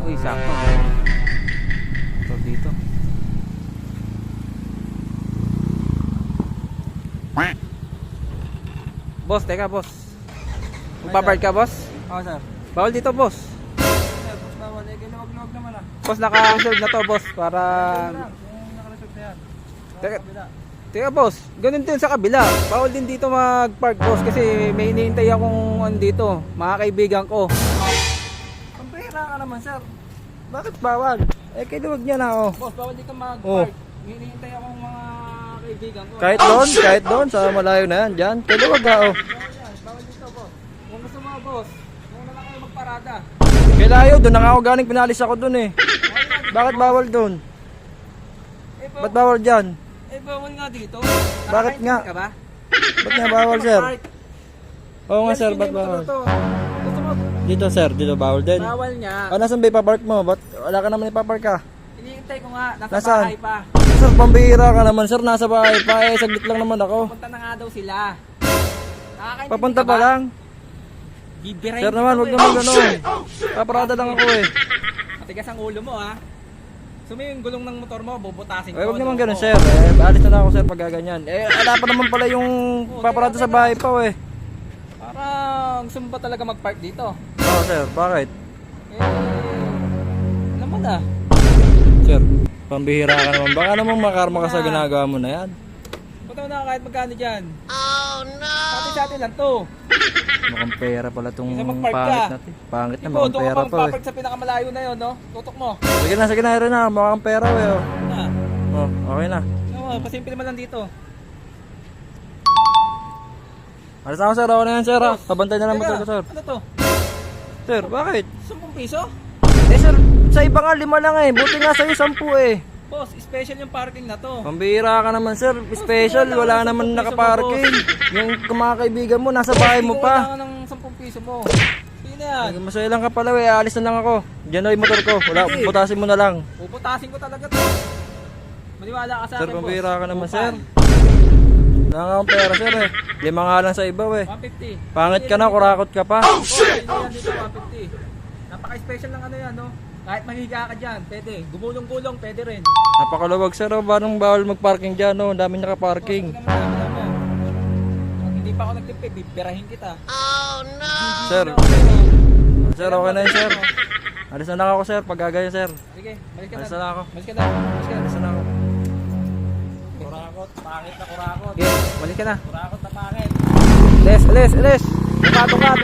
Uy, sakto. Ito dito. Boss, teka boss. Magpapart ka boss? Oo, sir. Bawal dito boss. Sir, boss bawal. Eh, kinuwag-luwag naman ah. Boss, naka-reserve na to boss para... Yung nakareserve na yan. Teka, teka boss, ganun din sa kabila. Bawal din dito mag-park boss kasi may hinihintay akong dito, mga kaibigan ko. Pampahira ka naman, sir. Bakit bawal? Eh, kinuwag niya na oh. Boss, bawal dito mag-park. Oh. May hinihintay akong mga kaibigan ko. Kahit doon, sa malayo na yan, dyan. Kinuwag ka oh. Bawal dito boss. Kung gusto mo boss, kung na lang kayo magparada. Kailayo, doon na nga ako galing, pinalis ako doon eh. Bakit bawal doon? Ba't bawal dyan? Eh, bawal nga dito. Bakit nga? Ka ba? Ba't nga bawal, sir? Oo nga, sir, ba't Gusto bawal? mo, Dito, sir, dito bawal din. bawal niya. Ah, nasan ba ipapark mo? Ba't wala ka naman ipapark ka? Hinihintay ko nga, nasa Nasaan? bahay pa. Sir, pambihira ka naman, sir, nasa bahay pa eh, saglit lang naman ako. Punta na nga daw sila. Nakakaintindi Papunta ka pa ba? lang. Bibirahin Sir kita, naman, wag eh. naman gano'n. Paparada lang ako eh. Matigas ang ulo mo ha. Sumi yung gulong ng motor mo, bubutasin ko. Eh, wag naman no? gano'n, sir. Eh, alis na lang ako, sir, pag gaganyan. Eh, ala pa naman pala yung paparada sa bahay pa eh. Parang gusto mo ba talaga mag-park dito? Oo, sir, bakit? Eh, alam mo na. Sir, pambihira ka naman. Baka naman makarma ka sa ginagawa mo na yan. Punta mo na kahit magkano dyan. Oh no! Sa atin lang to. Mukhang pera pala tong Isa mag-park ka. pangit natin. Pangit na, Ikaw, mukhang doon ka pera pang pa eh. papark sa pinakamalayo na yun, no? Tutok mo. Sige na, rin na. Mukhang pera eh. Na. Oh, okay na. No, pasimple naman lang dito. Alis na ako, sir. Ako na yan, sir. Ha? Pabantay na lang motor ko, sir. Ano to? Sir, bakit? 10 piso? Eh, sir, sa iba nga 5 lang eh. Buti nga sa'yo 10 eh. Boss, special yung parking na to. Pambihira ka naman, sir. Special, wala naman nakaparking. Yung mga kaibigan mo, nasa bahay mo pa. Hindi ko ng 10 piso mo. Sige na yan. Masaya lang ka pala, eh. Alis na lang ako. Diyan na yung motor ko. Wala, Sige. butasin mo na lang. Puputasin ko talaga to. Maniwala ka sa Sir, akin, boss. pambihira ka naman, Upal. sir. Wala nga akong pera, sir eh. 5 nga lang sa iba, eh. 150. Pangit ka na, kurakot ka pa. Oh, hindi yan dito 150. Napaka-special ng ano yan, no? Kahit mahiga ka dyan, pwede. Gumulong-gulong, pwede rin. Napakaluwag, sir. Oh. Anong bawal magparking dyan, no? Ang dami nakaparking. Tingnan mo, tingnan mo. Pag hindi pa ako nagtipid, bibirahin kita. Sir, sir, okay na yun, sir. Alis na lang ako, sir. Pag gagaya, sir. Sige, balik ka na. Alis na lang ako. Balik ka na. Balik ka na. Alis na lang ako. Kurakot, pangit na kurakot. Okay, balik ka na. Kurakot na pangit. Alis. Tuka.